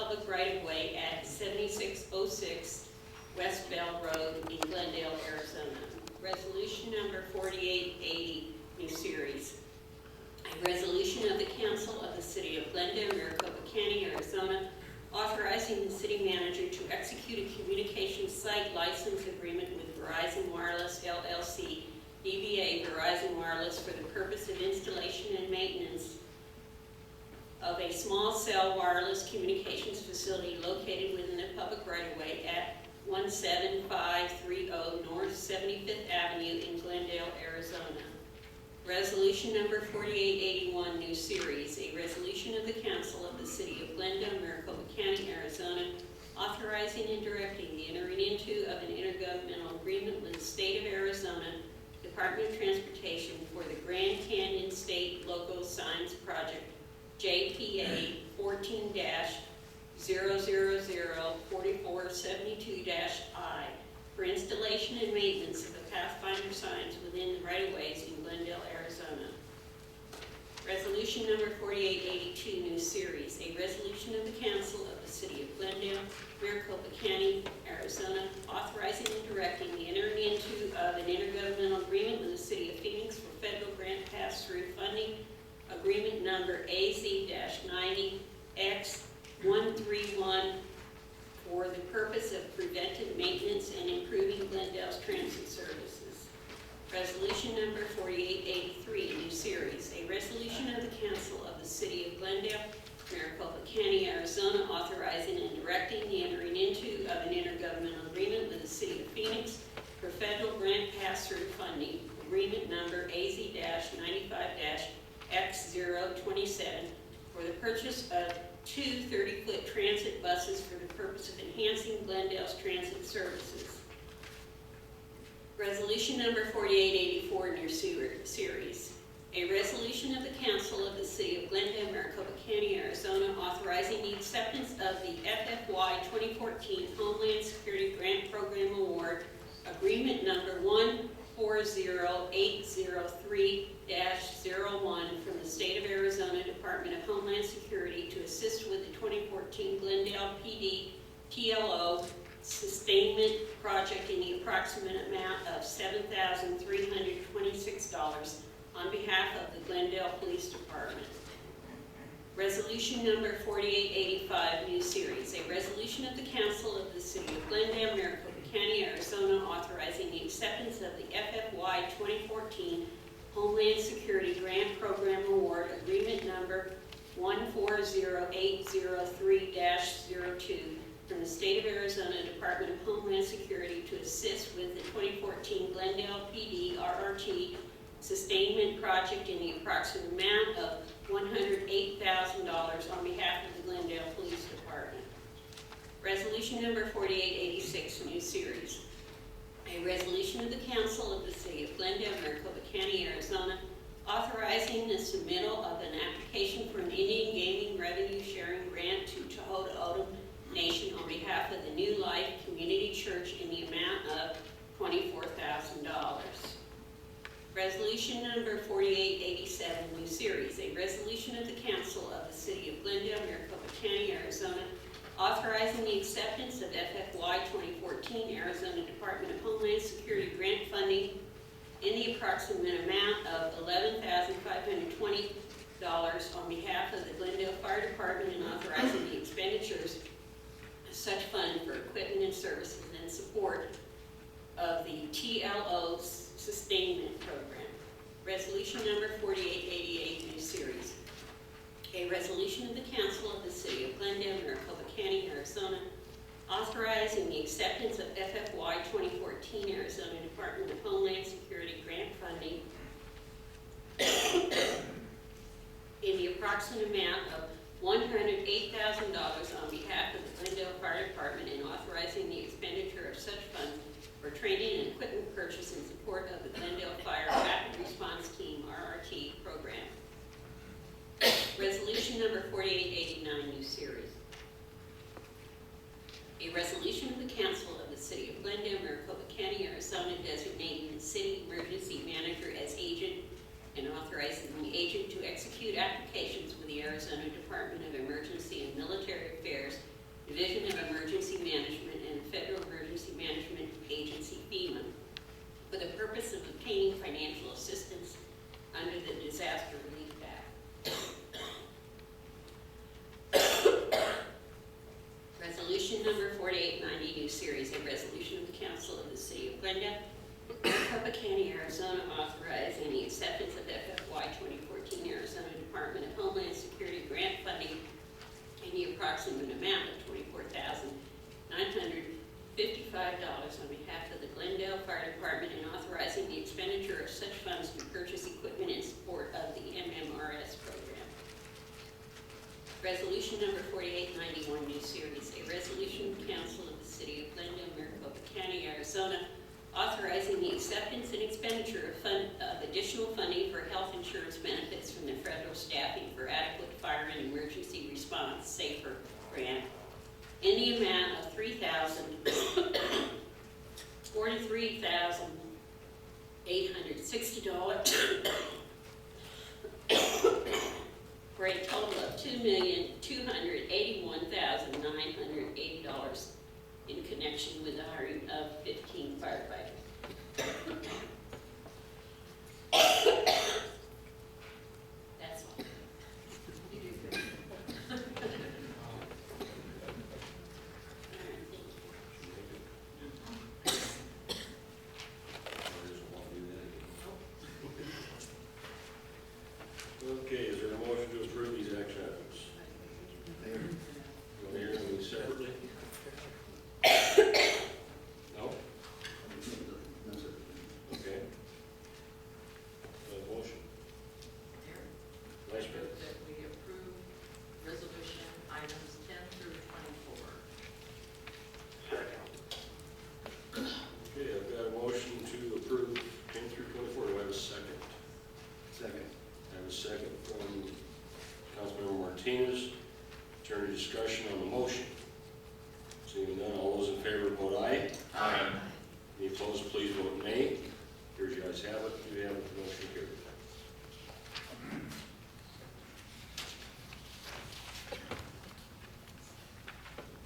public right-of-way at 7606 West Bell Road in Glendale, Arizona. Resolution number 4880, new series. A resolution of the Council of the City of Glendale, Maricopa County, Arizona, authorizing the city manager to execute a communications site license agreement with Verizon Wireless LLC, DBA Verizon Wireless, for the purpose of installation and maintenance of a small cell wireless communications facility located within the public right-of-way at 17530 North 75th Avenue in Glendale, Arizona. Resolution number 4881, new series. A resolution of the Council of the City of Glendale, Maricopa County, Arizona, authorizing and directing the entering into of an intergovernmental agreement with the State of Arizona Department of Transportation for the Grand Canyon State Local Signs Project, JPA 14-0004472-I, for installation and maintenance of the Pathfinder signs within the right-of-ways in Glendale, Arizona. Resolution number 4882, new series. A resolution of the Council of the City of Glendale, Maricopa County, Arizona, authorizing and directing the entering into of an intergovernmental agreement with the City of Phoenix for federal grant pass-through funding, agreement number AZ-90X131, for the purpose of preventive maintenance and improving Glendale's transit services. Resolution number 4883, new series. A resolution of the Council of the City of Glendale, Maricopa County, Arizona, authorizing and directing the entering into of an intergovernmental agreement with the City of Phoenix for federal grant pass-through funding, agreement number AZ-95-X027, for the purchase of two 30-foot transit buses for the purpose of enhancing Glendale's transit services. Resolution number 4884, new series. A resolution of the Council of the City of Glendale, Maricopa County, Arizona, authorizing the acceptance of the FFY 2014 Homeland Security Grant Program Award, agreement number 140803-01 from the State of Arizona Department of Homeland Security to assist with the 2014 Glendale PD TLO sustainment project in the approximate amount of $7,326 on behalf of the Glendale Police Department. Resolution number 4885, new series. A resolution of the Council of the City of Glendale, Maricopa County, Arizona, authorizing the acceptance of the FFY 2014 Homeland Security Grant Program Award, agreement number 140803-02 from the State of Arizona Department of Homeland Security to assist with the 2014 Glendale PD RRT sustainment project in the approximate amount of $108,000 on behalf of the Glendale Police Department. Resolution number 4886, new series. A resolution of the Council of the City of Glendale, Maricopa County, Arizona, authorizing the submittal of an application for an Indian Gaming Revenue Sharing Grant to Tohoto O'odham Nation on behalf of the New Life Community Church in the amount of $24,000. Resolution number 4887, new series. A resolution of the Council of the City of Glendale, Maricopa County, Arizona, authorizing the acceptance of FFY 2014 Arizona Department of Homeland Security grant funding in the approximate amount of $11,520 on behalf of the Glendale Fire Department and authorizing the expenditures of such fund for equipment and services in support of the TLO sustainment program. Resolution number 4888, new series. A resolution of the Council of the City of Glendale, Maricopa County, Arizona, authorizing the acceptance of FFY 2014 Arizona Department of Homeland Security grant funding in the approximate amount of $108,000 on behalf of the Glendale Fire Department and authorizing the expenditure of such funds for training and equipment purchase in support of the Glendale Fire Rapid Response Team RRT program. Resolution number 4889, new series. A resolution of the Council of the City of Glendale, Maricopa County, Arizona, designating the City Emergency Manager as agent and authorizing the agent to execute applications with the Arizona Department of Emergency and Military Affairs Division of Emergency Management, and the Federal Emergency Management Agency, FEMA, for the purpose of obtaining financial assistance under the Disaster Relief Act. Resolution number 4890, new series, a resolution of the Council of the City of Glendale, Maricopa County, Arizona, authorizing the acceptance of FFY 2014 Arizona Department of Homeland Security grant funding in the approximate amount of $24,955 on behalf of the Glendale Fire Department, and authorizing the expenditure of such funds to purchase equipment in support of the MMRS program. Resolution number 4891, new series, a resolution of the Council of the City of Glendale, Maricopa County, Arizona, authorizing the acceptance and expenditure of additional funding for health insurance benefits from the Federal Staffing for Adequate Fire and Emergency Response SAFER grant in the amount of $43,860 for a total of $2,281,980 in connection with the hiring of 15 firefighters. That's all. You do good. All right, Okay, is there a motion to approve these action items? You want to hear them separately? No? Okay. Motion. Vice President. That we approve resolution items 10 through 24. Okay, I've got a motion to approve 10 through 24. Do I have a second? Second. I have a second from Councilmember Martinez. Turn to discussion on the motion. Seeing none, all those in favor vote aye. Aye. Any opposed, please vote nay. Here's your ayes have it. You have it. The motion carried.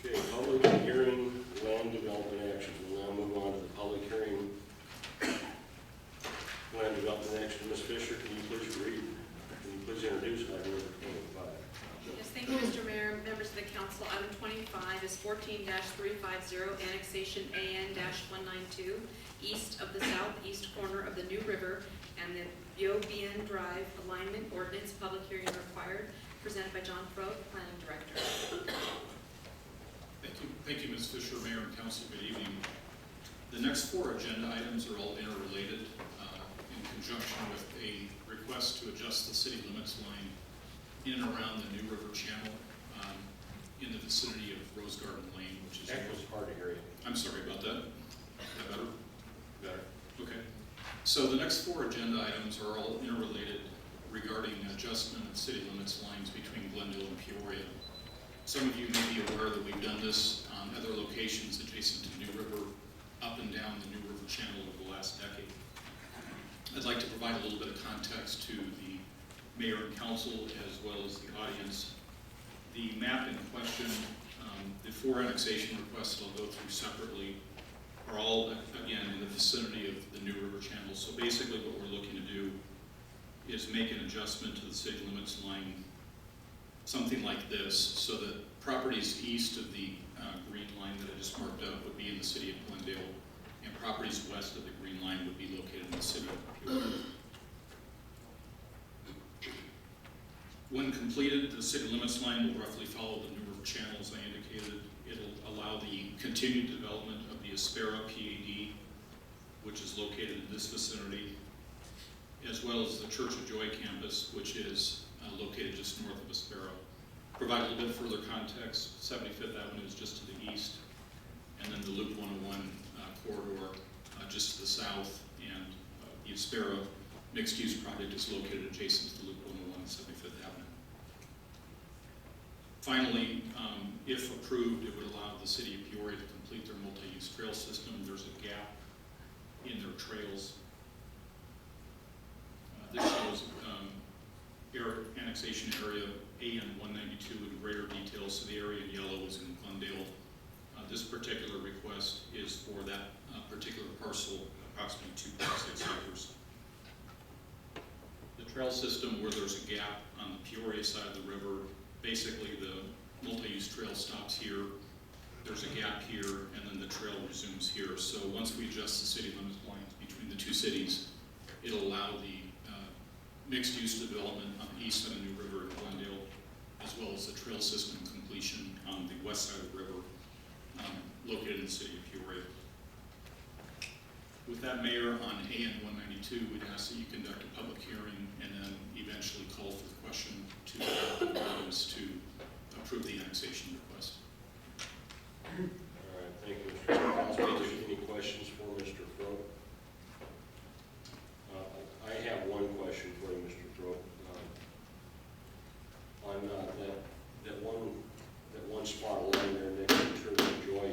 Okay, public hearing, land development actions. We'll now move on to the public hearing. Land development action. Ms. Fisher, can you please read? Can you please introduce item number 25? Yes, thank you, Mr. Mayor, members of the council. Item 25 is 14-350, annexation AN-192, east of the southeast corner of the New River and the Bio-Bien Drive alignment ordinance. Public hearing required. Presented by John Froh, Planning Director. Thank you, Ms. Fisher, Mayor and Council. Good evening. The next four agenda items are all interrelated in conjunction with a request to adjust the city limits line in and around the New River Channel in the vicinity of Rose Garden Lane, which is... Actually, it's hard to hear you. I'm sorry about that. Is that better? Better. Okay. So the next four agenda items are all interrelated regarding adjustment of city limits lines between Glendale and Peoria. Some of you may be aware that we've done this on other locations adjacent to New River, up and down the New River Channel over the last decade. I'd like to provide a little bit of context to the mayor and council as well as the audience. The map in question, the four annexation requests that I'll go through separately, are all, again, in the vicinity of the New River Channel. So basically what we're looking to do is make an adjustment to the city limits line, something like this, so that properties east of the green line that I just marked up would be in the city of Glendale, and properties west of the green line would be located in the city of Peoria. When completed, the city limits line will roughly follow the New River Channel as I indicated. It'll allow the continued development of the Aspera PAD, which is located in this vicinity, as well as the Church of Joy campus, which is located just north of Aspera. Provide a little bit further context, 75th Avenue is just to the east, and then the Loop 101 corridor just to the south, and the Aspera mixed-use project is located adjacent to Loop 101 and 75th Avenue. Finally, if approved, it would allow the city of Peoria to complete their multi-use trail system. There's a gap in their trails. This shows annexation area AN-192 192 in greater detail, so the area in yellow is in Glendale. This particular request is for that particular parcel, approximately 2.6 acres. The trail system, where there's a gap on the Peoria side of the river, basically the multi-use trail stops here, there's a gap here, and then the trail resumes here. So once we adjust the city limit lines between the two cities, it'll allow the mixed-use development on the east side of New River in Glendale, as well as the trail system completion on the west side of the river, located in the city of Peoria. With that, Mayor, on AN 192, we'd ask that you conduct a public hearing and then eventually call for the question to the ordinance to approve the annexation request. All right, thank you, Mr. Councilman. Any questions for Mr. Froh? I have one question for you, Mr. Froh. On that one spot of land there next to Church of Joy,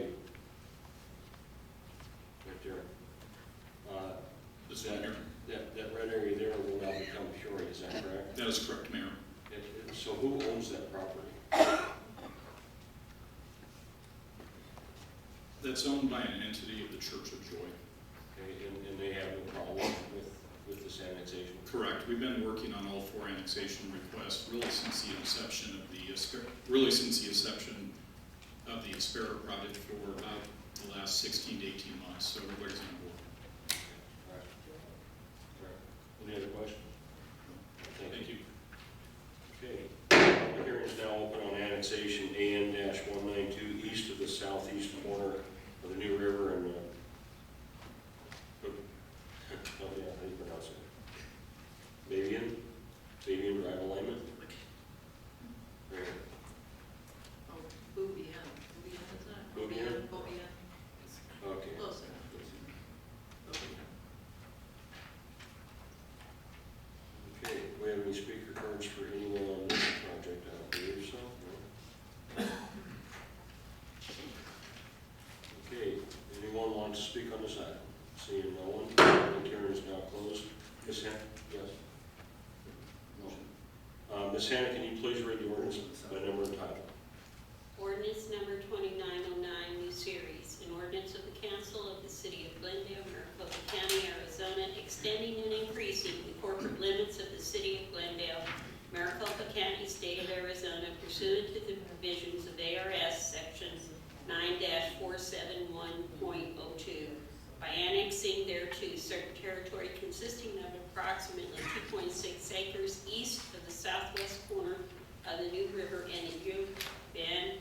right there. This one here? That red area there will now become Peoria, is that correct? That is correct, Mayor. So who owns that property? That's owned by an entity of the Church of Joy. Okay, and they have no problem with this annexation? Correct. We've been working on all 4 annexation requests really since the inception of the Aspera project for about the last 16 to 18 months. So everybody's on board. All right. Any other questions? Thank you. Okay. The hearing is now open on annexation AN-192 east of the southeast corner of the New River and how do you pronounce it? Fabian Drive alignment? Right. Oh, Bouvian. Bouvian, is that? Bouvian? Bouvian. Okay. Close enough. Okay, do we have any speaker cards for anyone on this project? I don't believe so. No? Okay, anyone want to speak on this item? Seeing no one, the hearing is now closed. Ms. Hannah? Yes. Ms. Hannah, can you please read the ordinance by number and title? Ordinance number 2909, new series. An ordinance of the Council of the City of Glendale, Maricopa County, Arizona, extending and increasing the corporate limits of the City of Glendale, Maricopa County, State of Arizona, pursuant to the provisions of ARS Section 9-471.02, by annexing thereto certain territory consisting of approximately 2.6 acres east of the southwest corner of the New River and the U-Bend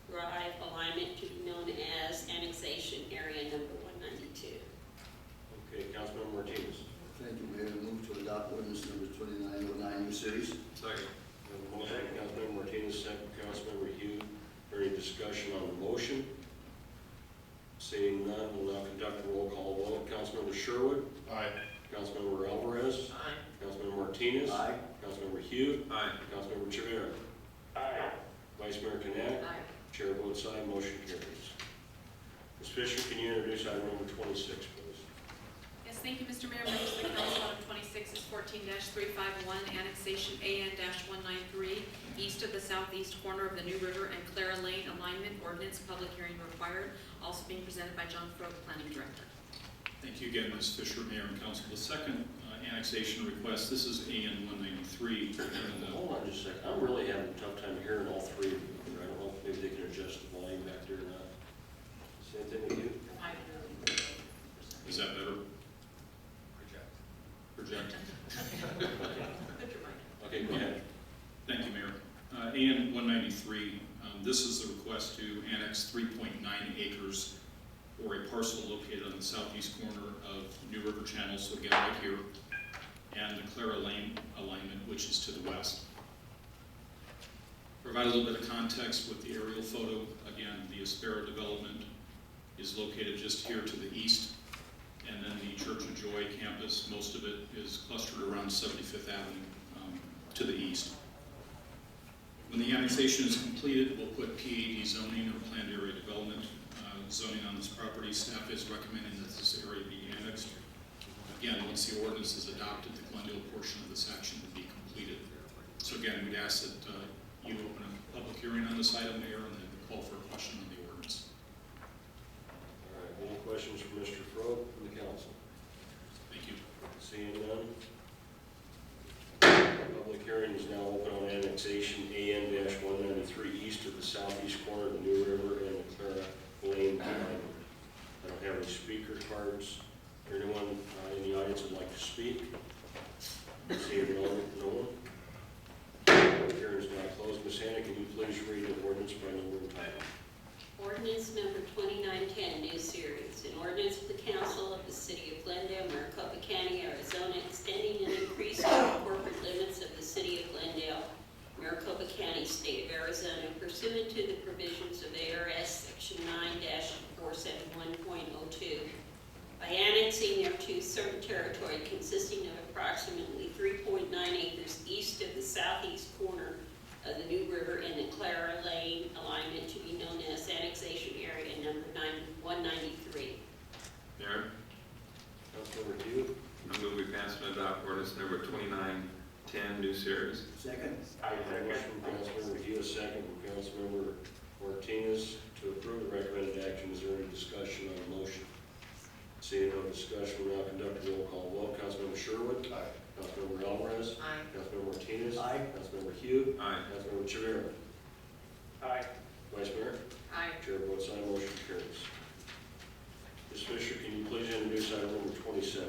Drive alignment to be known as annexation area number 192. Okay, Councilmember Martinez. Thank you, Mayor. Move to adopt ordinance number 2909, new series. Second. We have a motion by Councilmember Martinez, second Councilmember Hugh. Any discussion on the motion? Seeing none, we'll now conduct a roll call vote. Councilmember Sherwood? Aye. Councilmember Alvarez? Aye. Councilmember Martinez? Aye. Councilmember Hugh? Aye. Councilmember Chavera? Aye. Vice Mayor Connect? Aye. Chair votes aye, motion carries. Ms. Fisher, can you introduce item number 26, please? Yes, thank you, Mr. Mayor, members of the council. Item 26 is 14-351, annexation AN-193, east of the southeast corner of the New River and Clara Lane alignment, ordinance, public hearing required, also being presented by John Froh, Planning Director. Thank you again, Ms. Fisher, Mayor and Council. The second annexation request, this is AN 193. Hold on just a second. I'm really having a tough time hearing all three of you. I don't know if maybe they can adjust the volume back there or not. Same thing with you? I really. Is that better? Project. Put your mic. Okay, go ahead. Thank you, Mayor. AN 193, this is the request to annex 3.9 acres or a parcel located on the southeast corner of New River Channel, so again right here, and the Clara Lane alignment, which is to the west. Provide a little bit of context with the aerial photo. Again, the Aspera development is located just here to the east, and then the Church of Joy campus, most of it is clustered around 75th Avenue to the east. When the annexation is completed, we'll put PAD zoning or planned area development zoning on this property. Staff is recommending that this area be annexed. Again, once the ordinance is adopted, the Glendale portion of this action will be completed. So again, we'd ask that you open up on this item, Mayor, and then call for a question on the ordinance. All right, any questions for Mr. Froh from the council? Thank you. Seeing none. Public hearing is now open on annexation AN-193 east of the southeast corner of the New River and the Clara Lane line. I don't have any speaker cards. Anyone in the audience would like to speak? Seeing no one. Public hearing is now closed. Ms. Hannah, can you please read the ordinance by number and title? Ordinance number 2910, new series. An ordinance of the council of the city of Glendale, Maricopa County, Arizona, extending and increasing the corporate limits of the city of Glendale, Maricopa County, state of Arizona, pursuant to the provisions of ARS section 9-471.02. By annexing thereto certain territory consisting of approximately 3.9 acres east of the southeast corner of the New River and the Clara Lane alignment to be known as annexation area number 193. Mayor, Councilmember Hugh. I move we pass and adopt ordinance number 2910, new series. Second. I have a motion from Councilmember Hugh, a second from Councilmember Martinez to approve the recommended action. Is there any discussion on the motion? Seeing no discussion, we'll now conduct a roll call vote. Councilmember Sherwood. Aye. Councilmember Alvarez. Aye. Councilmember Martinez. Aye. Councilmember Hugh. Aye. Councilmember Chavira. Aye. Vice Mayor. Aye. Chair votes aye, motion carries. Ms. Fisher, can you please introduce item number 27?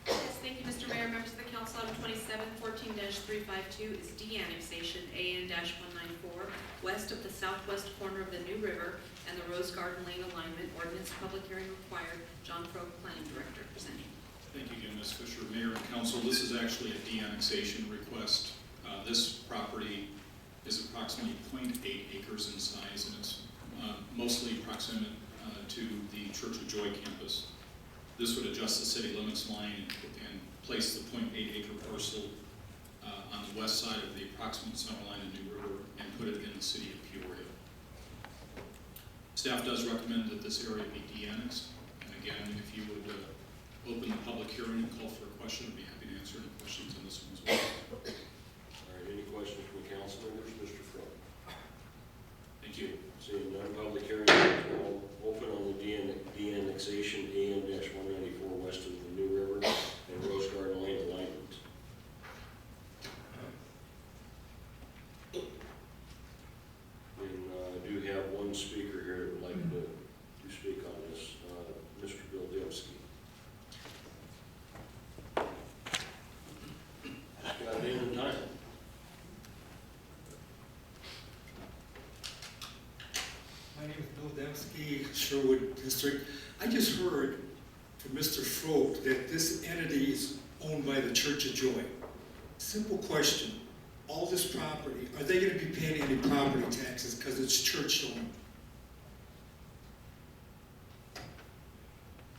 Yes, thank you, Mr. Mayor, members of the council. Item 27, 14-352 is de-annexation AN-194 west of the southwest corner of the New River and the Rose Garden Lane alignment. Ordinance public hearing required. John Crowe, Planning Director, presenting. Thank you again, Ms. Fisher. Mayor and council, this is actually a de-annexation request. This property is approximately 0.8 acres in size, and it's mostly proximate to the Church of Joy campus. This would adjust the city limits line and place the 0.8 acre parcel on the west side of the approximate center line of New River and put it in the city of Peoria. Staff does recommend that this area be de-annexed. And again, if you would open the public hearing and call for a question, I'd be happy to answer any questions on this one as well. All right, any questions from the council members? Mr. Froh. Thank you. Seeing none, public hearing is now open on the de-annexation AN-194 west of the New River and Rose Garden Lane alignment. And I do have one speaker here that would like to speak on this, Mr. Bill Dembski. Got it in time. My name is Bill Dembski, Sherwood District. I just heard from Mr. Froh that this entity is owned by the Church of Joy. Simple question. All this property, are they going to be paying any property taxes because it's church-owned?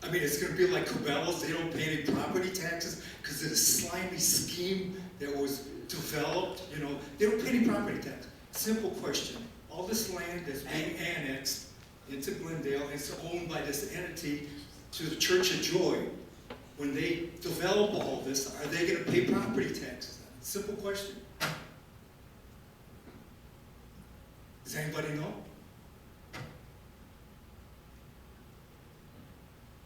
I mean, it's going to be like Cabela's, they don't pay any property taxes because of the slimy scheme that was developed, you know, they don't pay any property tax. Simple question. All this land that's being annexed into Glendale is owned by this entity to the Church of Joy. When they develop all this, are they going to pay property taxes? Simple question. Does anybody know?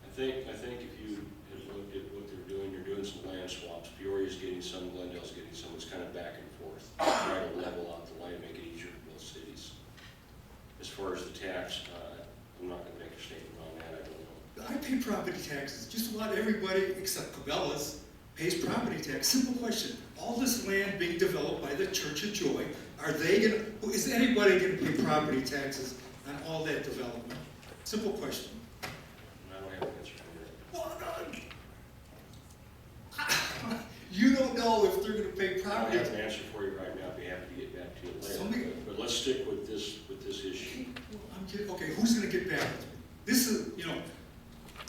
I think if you have looked at what they're doing some land swaps. Peoria's getting some, Glendale's getting some. It's kind of back and forth. Try to level out the line, make it easier for both cities. As far as the tax, I'm not going to make a statement on that. I don't know. I pay property taxes. Just about everybody except Cabela's pays property tax. Simple question. All this land being developed by the Church of Joy, are they going to, is anybody going to pay property taxes on all that development? Simple question. I don't have an answer for that. Well, you don't know if they're going to pay I don't property have an tax. answer for you right now. I'd be happy to get back to you later. Somebody- But let's stick with this issue. I'm kidding. Okay, who's going to get back with me? This is, you know,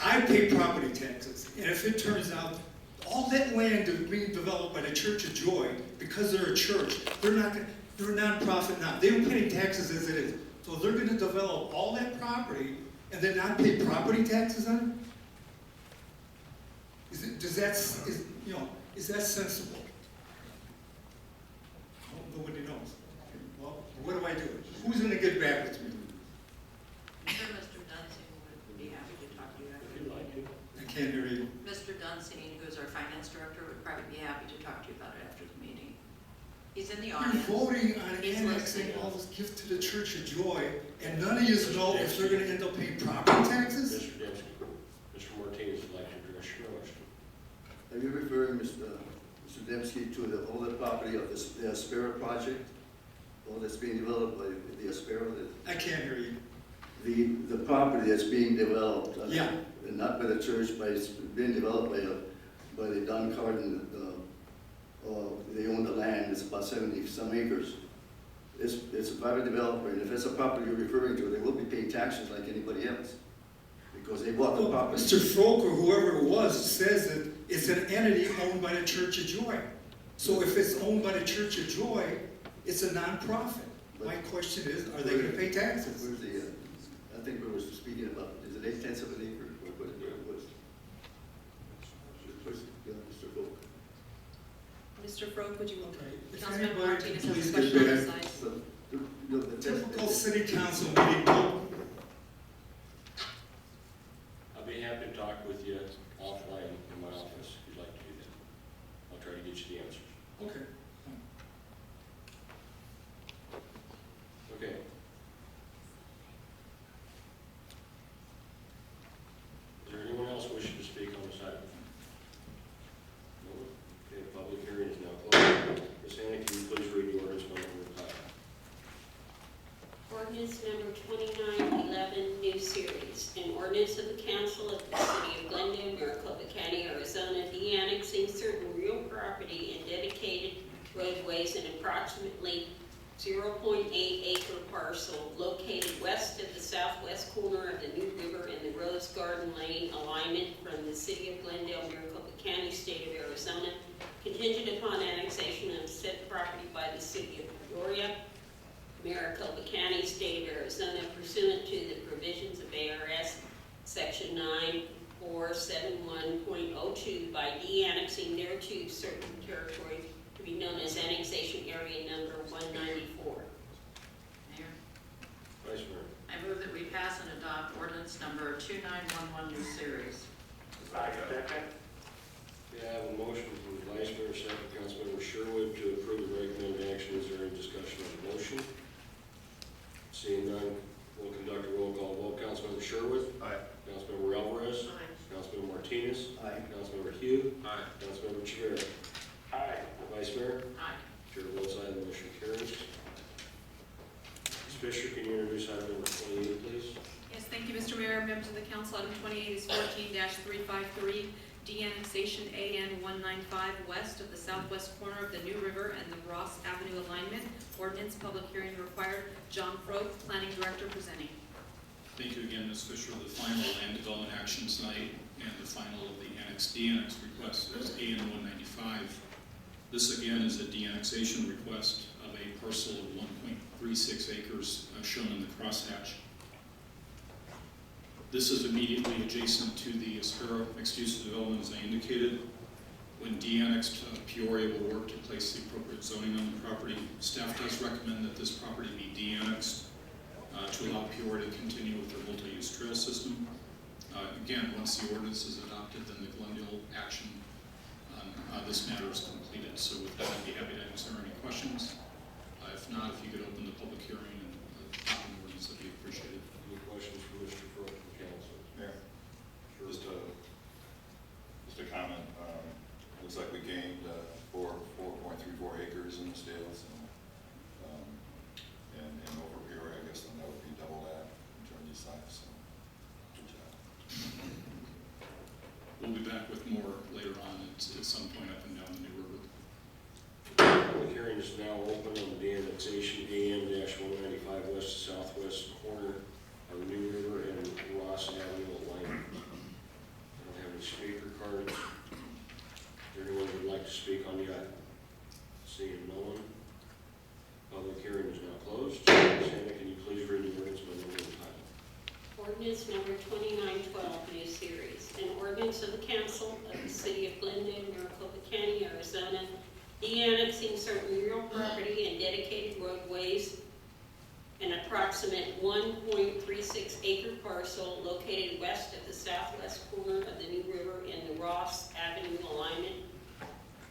I pay property taxes, and if it turns out all that land is being developed by the Church of Joy, because they're a church, they're not gonna, they're a nonprofit now. They don't pay any taxes as it is. So they're going to develop all that property and then not pay property taxes on it? Is that sensible? Nobody knows. Well, what do I do? Who's going to back with me. I'm sure Mr. Dunsing would be happy to talk to you after If the you'd like meeting. to. I can't hear you. Mr. Dunsing, who's our finance director, would probably be happy to talk to you about it after the meeting. He's in the You're audience. voting on He's annexing listening. all this gift to the Church of Joy, and none of you know if they're gonna end up paying property taxes? Mr. Dembski, Mr. Martinez would like to address your question. Are you referring, Mr. Dembski, to the older property of the Aspera project? All that's being developed by the Aspera, I can't hear you. the property that's being developed? Yeah. Not by the church, but it's being developed by the Don Carden, they own the land, it's about 70-some acres. It's a private developer, and if it's a property you're referring to, they will be paying taxes like anybody else, because they bought the Well, property. Mr. Folk, or whoever it was, says that it's an entity owned by the Church of Joy. So if it's owned by the Church of Joy, it's a nonprofit. My question is, are they gonna pay taxes? Where's the, I think we were speaking about, is it 8/10 of an acre? What it was? Mr. Volk. Mr. Froak, would you, Okay. If Councilmember anybody Martinez could has a please question on get this back. side. Typical city council meeting. I'll be happy to talk with you offline in my office if you'd like to do that. I'll try to get you the answers. Okay. Okay. Is there anyone else wishing to speak on this item? No? Okay, public hearing is now closed. Ms. Anna, can you please read the ordinance by number of title? Ordinance number 2911, new series. An ordinance of the council of the city of Glendale, Maricopa County, Arizona, de-annexing certain real property and dedicated roadways in approximately 0.8 acre parcel located west of the southwest corner of the New River in the Rose Garden Lane alignment from the city of Glendale, Maricopa County, state of Arizona, contingent upon annexation of said property by the city of Peoria, Maricopa County, state of Arizona, pursuant to the provisions of ARS Section 9471.02 by de-annexing thereto certain territory to be known as annexation area number 194. Mayor, Vice Mayor. I move that we pass and adopt ordinance number 2911, new series. We have a motion from the Vice Mayor, second Councilmember Sherwood to approve the recommended action. Is there any discussion on the motion? Seeing none, we'll conduct a roll call vote. Councilmember Sherwood? Aye. Councilmember Alvarez? Councilmember Martinez? Aye. Councilmember Hugh? Aye. Councilmember Chivera? Aye. Vice Mayor? Aye. Chair votes aye, the motion carries. Ms. Fisher, can you introduce item number 28, please? Yes, thank you, Mr. Mayor, members of the council. Item 28 is 14-353, de-annexation AN 195 west of the southwest corner of the New River and the Ross Avenue alignment. Ordinance public hearing required. John Froak, Planning Director, presenting. Thank you again, Ms. Fisher. The final land development action tonight and the final of the de-annex request is AN 195. This again is a de-annexation request of a parcel of 1.36 acres shown in the crosshatch. This is immediately adjacent to the Aspera mixed-use development, as I indicated. When de-annexed, Peoria will work to place the appropriate zoning on the property. Staff does recommend that this property be de-annexed to allow Peoria to continue with their multi-use trail system. Again, once the ordinance is adopted, then the Glendale action on this matter is completed. So with that, I'd be happy to answer any questions. If not, if you could open the public hearing and adopt the ordinance, that'd be appreciated. Any questions for Mr. Froak from council? Mayor, Sure. just a comment. Looks like we gained 4.34 acres in the sales, and over Peoria, I guess then that would be double that in terms of size. So, good job. We'll be back with more later on at some point up and down the New River. Public hearing is now open on the annexation AN-195 west to southwest corner of the New River and Ross Avenue alignment. I don't have any speaker cards. Is there anyone who would like to speak on the item? Seeing no one. Public hearing is now closed. Ms. Anna, can you please read the ordinance by number and title? Ordinance number 2912, new series. An ordinance of the council of the city of Glendale, Maricopa County, Arizona, de-annexing certain real property and dedicated roadways in approximately approximate 1.36 acre parcel located west of the southwest corner of the New River in the Ross Avenue alignment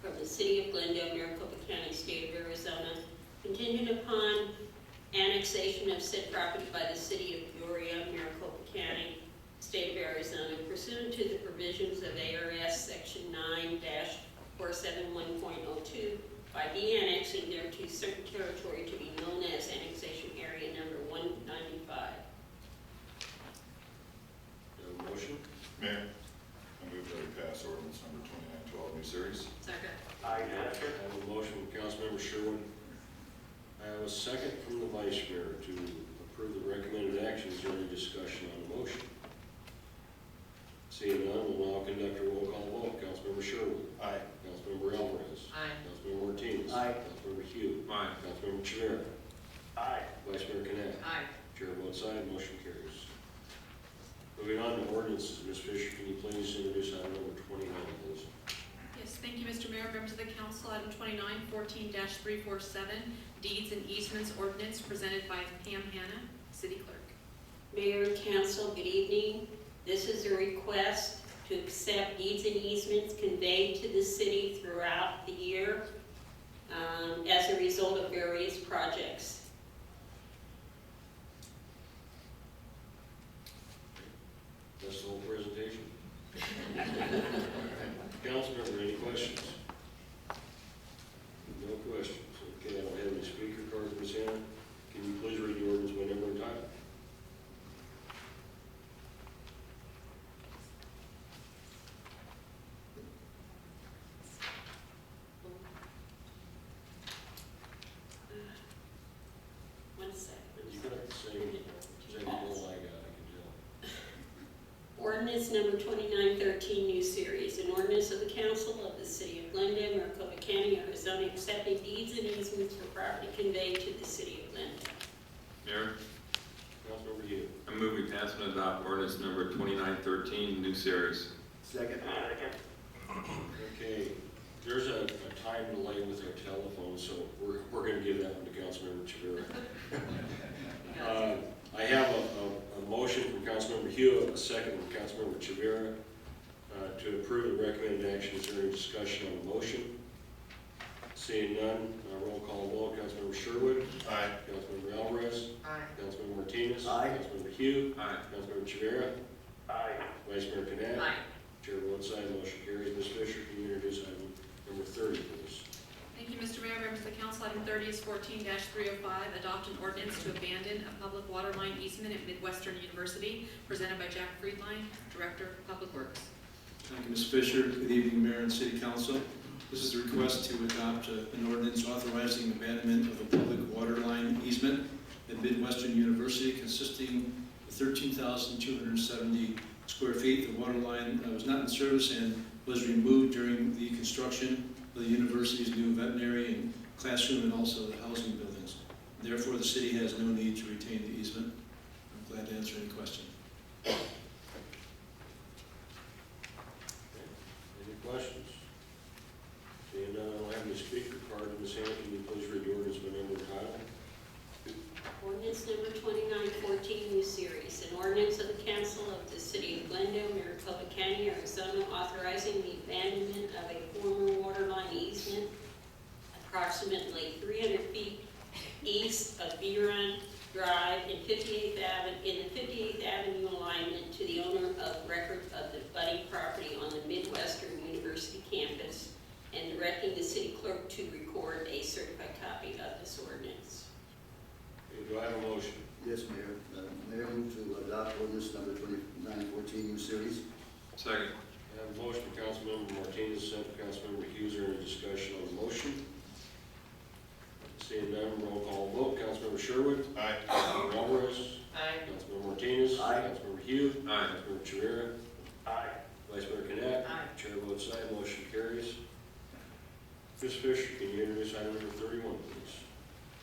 from the city of Glendale, Maricopa County, state of Arizona, contingent upon annexation of said property by the city of Peoria, Maricopa County, state of Arizona, pursuant to the provisions of ARS Section 9-471.02, by de-annexing thereto certain territory to be known as annexation area number 195. Do I have a motion? Mayor, I move that we pass ordinance number 2912, new series. Second. I have a motion from Councilmember Sherwood. I have a second from the Vice Mayor to approve the recommended actions. Is there any discussion on the motion? Seeing none, we'll now conduct a roll call vote. Councilmember Sherwood. Aye. Councilmember Alvarez. Aye. Councilmember Martinez. Aye. Councilmember Hugh. Aye. Councilmember Chivera. Aye. Vice Mayor Cannett. Aye. Chair votes aye, motion carries. Moving on to ordinances, Ms. Fisher, can you please introduce item number 29, please? Yes, thank you, Mr. Mayor, members of the council. Item 29, 14-347, deeds and easements ordinance presented by Pam Hanna, city clerk. Mayor and council, good evening. This is a request to accept deeds and easements conveyed to the city throughout the year as a result of various projects. That's the whole presentation. Councilmember, any questions? No questions. Okay, I don't have any speaker cards, Ms. Hannah. Can you please read the ordinance by number and title? One second. You got the same goal I got, I can tell. Ordinance number 2913, new series, an ordinance of the council of the city of Glendale, Maricopa County, Arizona, accepting deeds and easements for property conveyed to the city of Glendale. Mayor, Councilmember Hugh. I move we pass and adopt ordinance number 2913, new series. Second. Okay, there's a time delay with our telephone, so we're going to give that one to Councilmember Chivera. I have a motion from Councilmember Hugh, a second from Councilmember Chivera to approve the recommended action. Is there any discussion on the motion? Seeing none, roll call vote. Councilmember Sherwood. Aye. Councilmember Alvarez. Aye. Councilmember Martinez. Aye. Councilmember Hugh. Aye. Councilmember Chivera. Aye. Vice Mayor Cannett. Aye. Chair votes aye, motion carries. Ms. Fisher, can you introduce item number 30, please? Thank you, Mr. Mayor, members of the council. Item 30 is 14-305, adopt an ordinance to abandon a public water line easement at Midwestern University, presented by Jack Friedline, Director of Public Works. Thank you, Ms. Fisher. Good evening, Mayor and City Council. This is a request to adopt an ordinance authorizing abandonment of a public water line easement at Midwestern University consisting of 13,270 square feet. The water line was not in service and was removed during the construction of the university's new veterinary and classroom and also the housing buildings. Therefore, the city has no need to retain the easement. I'm glad to answer any question. Any questions? Seeing none, I don't have any speaker card. Ms. Hannah, can you please read the ordinance by number and title? Ordinance number 2914, new series, an ordinance of the council of the city of Glendale, Maricopa County, Arizona, authorizing the abandonment of a former water line easement approximately 300 feet east of Buron Drive in the 58th Avenue alignment to the owner of record of the budding property on the Midwestern University campus, and directing the city clerk to record a certified copy of this ordinance. Okay, do I have a motion? Yes, Mayor. Mayor, move to adopt ordinance number 2914, new series. Second. I have a motion from Councilmember Martinez, second from Councilmember Hughes. Is there any discussion on the motion? Seeing none, roll call vote. Councilmember Sherwood. Aye. Councilmember Alvarez. Aye. Councilmember Martinez. Aye. Councilmember Hugh. Aye. Councilmember Chivera. Aye. Vice Mayor Cannett. Aye. Chair votes aye, motion carries. Ms. Fisher, can you introduce item number 31, please?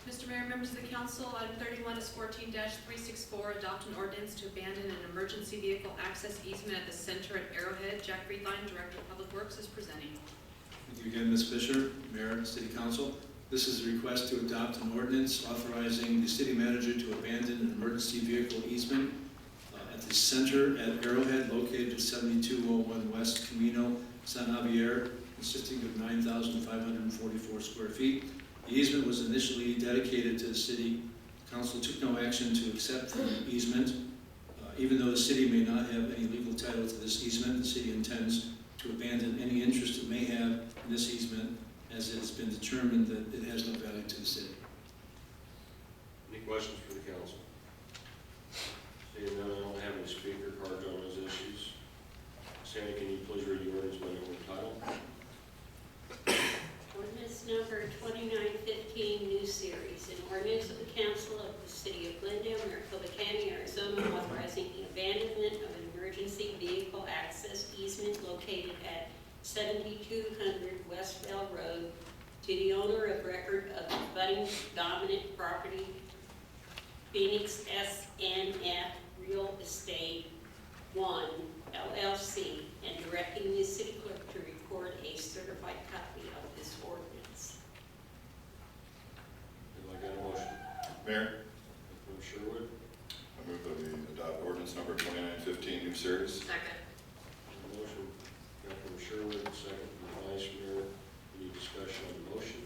Mr. Mayor, members of the council, item 31 is 14-364, adopt an ordinance to abandon an emergency vehicle access easement at the center at Arrowhead. Jack Friedline, Director of Public Works, is presenting. Thank you again, Ms. Fisher, Mayor and City Council. This is a request to adopt an ordinance authorizing the city manager to abandon an emergency vehicle easement at the center at Arrowhead located at 7201 West Camino San Javier, consisting of 9,544 square feet. The easement was initially dedicated to the city. Council took no action to accept the easement. Even though the city may not have any legal title to this easement, the city intends to abandon any interest it may have in this easement, as it has been determined that it has no value to the city. Any questions for the council? Seeing none, I don't have any speaker cards on those issues. Sandy, can you please read the ordinance by number and title? Ordinance number 2915, new series. An ordinance of the council of the city of Glendale, Maricopa County, Arizona, authorizing the abandonment of an emergency vehicle access easement located at 7200 West Bell Road to the owner of record of the budding dominant property, Phoenix SNF Real Estate 1 LLC, and directing the city clerk to record a certified copy of this ordinance. Have I got a motion? Mayor, Councilmember Sherwood, I move that we adopt ordinance number 2915, new series. Second. motion. Councilmember Sherwood, second from the vice mayor. Any discussion on the motion?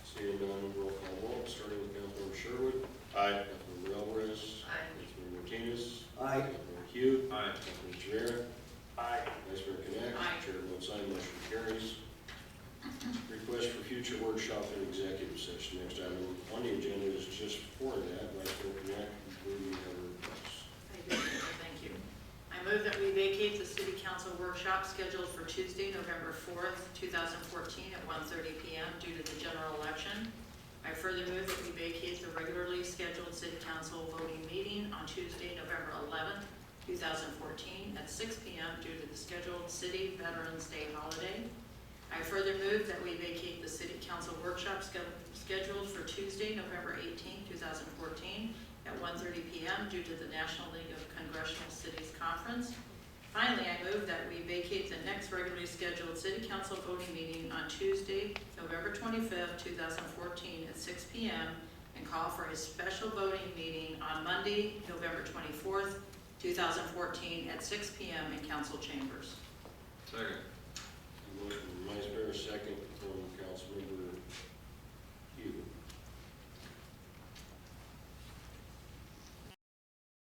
Seeing none, roll call vote, starting with Councilmember Sherwood. Aye. Councilmember Alvarez. Aye. Councilmember Martinez. Aye. Councilmember Hugh. Aye. Councilmember Javera. Aye. Vice Mayor Connect. Aye. Chair votes aye, motion carries. Request for future workshop and executive session. Next item on the agenda is just for that. Vice Mayor Connect, do we have a request? I do, thank you. I move that we vacate the city council workshop scheduled for Tuesday, November 4th, 2014 at 1:30 p.m. due to the general election. I further move that we vacate the regularly scheduled city council voting meeting on Tuesday, November 11th, 2014 at 6 p.m. due to the scheduled city Veterans Day holiday. I further move that we vacate the city council workshop scheduled for Tuesday, November 18th, 2014 at 1:30 p.m. due to the National League of Congressional Cities Conference. Finally, I move that we vacate the next regularly scheduled city council voting meeting on Tuesday, November 25th, 2014 at 6 p.m. and call for a special voting meeting on Monday, November 24th, 2014 at 6 p.m. in council chambers. Second. Motion from Vice Mayor, second from Councilmember